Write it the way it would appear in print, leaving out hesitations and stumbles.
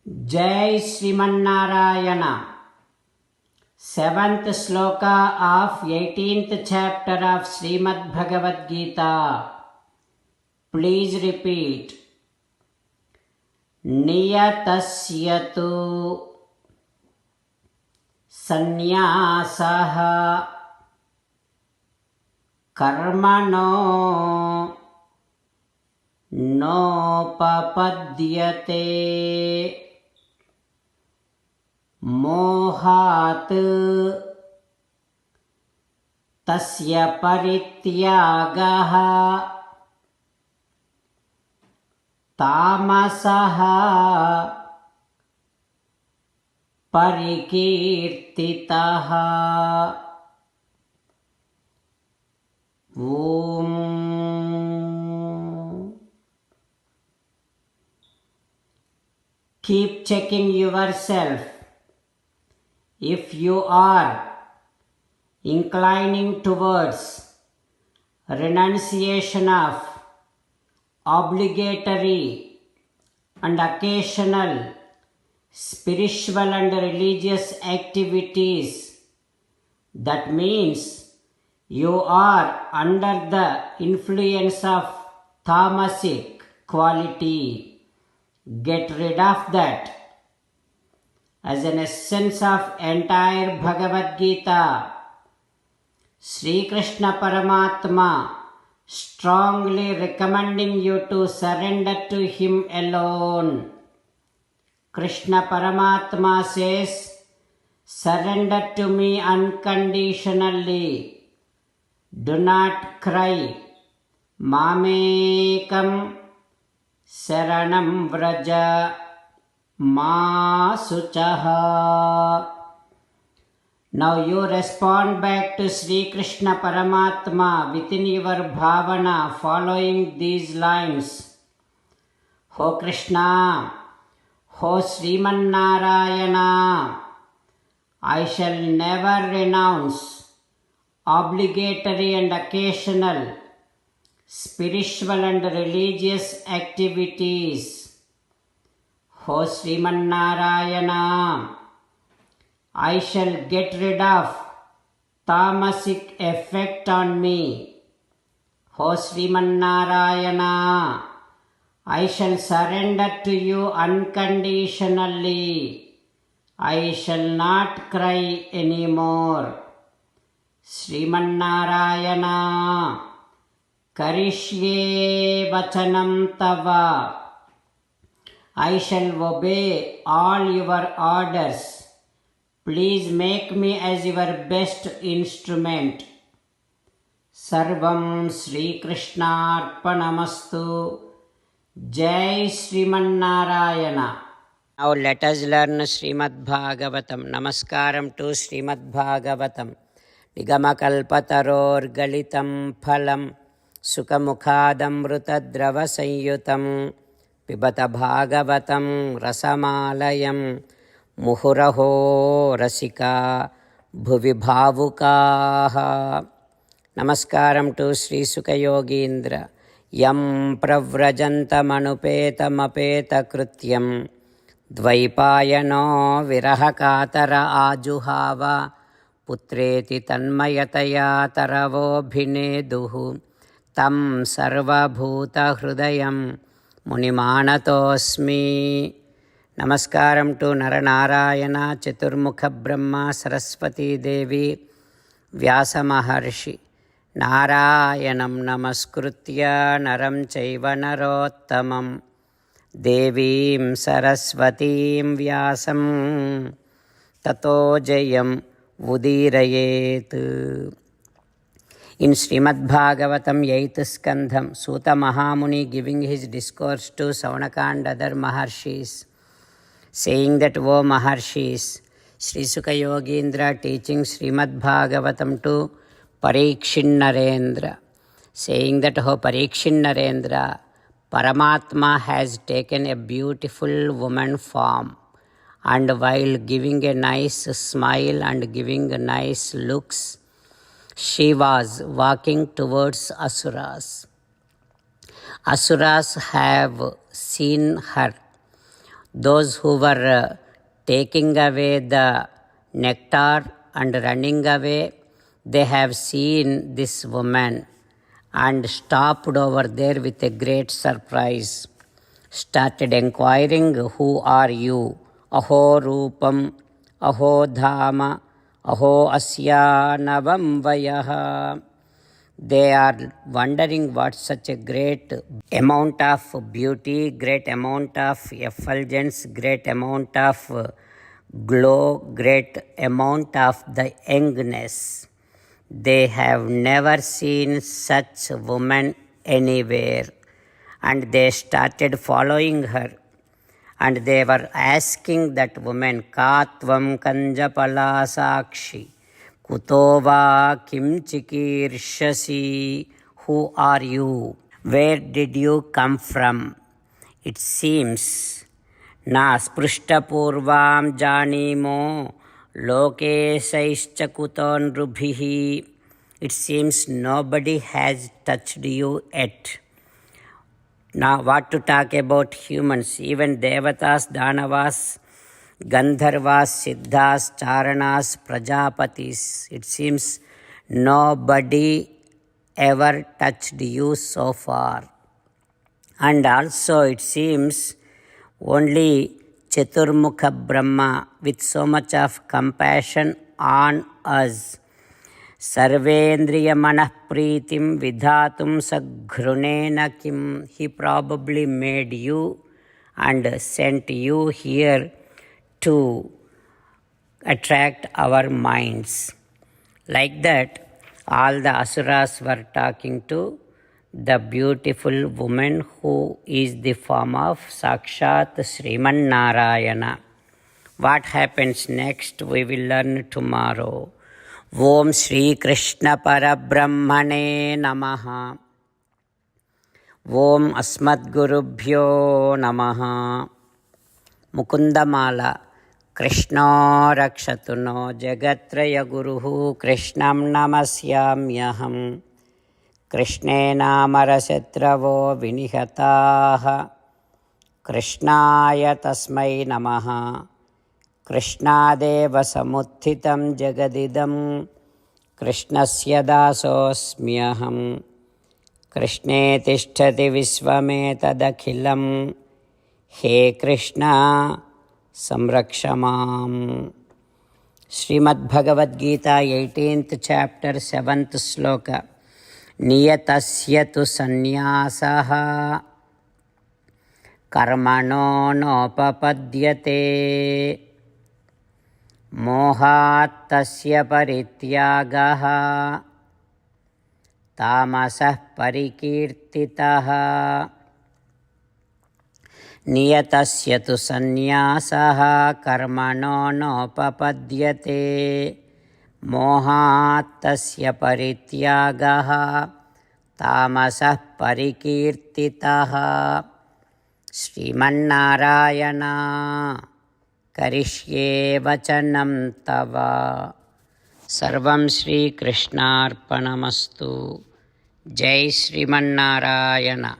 Jai Srimanarayana. 7th sloka of 18th chapter of Srimad Bhagavad Gita. Please repeat. Niyatasya tu sanyasaha karmano nopapadyate मोहात् तस्य परित्यागः तामसः परिकीर्तितः। ॐ Keep checking yourself. If you are inclining towards renunciation of obligatory and occasional spiritual and religious activities, that means you are under the influence of tamasic quality. Get rid of that. As an essence of entire Bhagavad Gita, Sri Krishna Paramatma strongly recommending you to surrender to Him alone. Krishna Paramatma says, surrender to me unconditionally. Do not cry. Mamekam Saranam Vraja Ma Suchaha. Now you respond back to Sri Krishna Paramatma within your bhavana following these lines. Ho Krishna, Ho Sriman Narayana, I shall never renounce obligatory and occasional spiritual and religious activities. Ho Sriman Narayana, I shall get rid of tamasic effect on me. Ho Sriman Narayana, I shall surrender to you unconditionally. I shall not cry anymore. Sriman Narayana, Karishye Vachanam Tava. I shall obey all your orders. Please make me as your best instrument. Sarvam Sri Krishna Arpanamastu. Jai Sriman Narayana. Now let us learn Srimad Bhagavatam. Namaskaram to Srimad Bhagavatam. Nigamakalpataror galitam phalam sukamukhadamrutadrava sanyutam पिबत भागवतं रसमालयं मुहुरहो रसिका भुवि भावुकाः. नमस्कारं to श्रीसुखयोगीन्द्र. यं प्रव्रजन्तमनुपेतमपेतकृत्यं द्वैपायनो विरहकातर आजुहाव पुत्रेति तन्मयतया तरवोऽभिनेदुः तं सर्वभूतहृदयं मुनिमानतोऽस्मि. नमस्कारं to Narnarayan चतुर्मुख ब्रह्मा सरस्वती देवी व्यासमहर्षि. नारायणं नमस्कृत्य नरं चैव नरोत्तमं देवीं सरस्वतीं व्यासं ततो जयं उदीरयेत्. In Srimad Bhagavatam 8th Skandham, Suta Mahamuni giving his discourse to Saunaka and other Maharshis, saying that, O Maharshis, Sri Sukha Yogindra teaching Srimad Bhagavatam to Parikshin Narendra, saying that, O Parikshin Narendra, Paramatma has taken a beautiful woman form, and while giving a nice smile and giving nice looks, she was walking towards Asuras. Asuras have seen her Those who were taking away the nectar and running away, they have seen this woman and stopped over there with a great surprise. Started inquiring, "Who are you? Aho Rupam, Aho Dhama, Aho Asya Navam Vayaha." They are wondering what such a great amount of beauty, great amount of effulgence, great amount of glow, great amount of the youngness. They have never seen such woman anywhere, and they started following her, and they were asking that woman, "Katvam Kanjapala Sakshi, Kutova Kim Chikirshasi." Who are you? Where did you come from? It seems Na Sprishtapurvam Janimo Lokesaischa Kutonrubhihi. It seems nobody has touched you yet. Now what to talk about humans? Even Devatas, Danavas, Gandharvas, Siddhas, Charanas, Prajapatis. It seems nobody ever touched you so far. And also it seems only Chaturmukha Brahma with so much of compassion on us. Sarvendriya manah pritim vidhatum sagrunena kim. He probably made you and sent you here to attract our minds. Like that, all the asuras were talking to the beautiful woman who is the form of Sakshat Sriman Narayana. What happens next we will learn tomorrow. Om Shri Krishna Parabrahmane Namaha. Om Asmadgurubhyo Namaha. Mukundamala. Krishna Rakshatu no Jagatraya Guruhu Krishnam Namasyamyaham. Krishnena Marasetravo Vinihataha. Krishnaya Tasmai Namaha. Krishnadeva Samuthitam Jagadidam. Krishnasya Dasosmyaham. Krishne Tishtati Visvametadakhilam. He Krishna Samrakshamam. Srimad Bhagavad Gita, 18th chapter, 7th sloka. Niyatasya tu sanyasaha karmano nopapadyate mohat tasya parityagaha tamasah parikirtitaha. Niyatasya tu sanyasaha karmano nopapadyate mohat tasya parityagaha tamasah parikirtitaha. Srimannarayana karishye vachanam tava. Sarvam Shri Krishnarpanamastu. Jai Srimannarayana.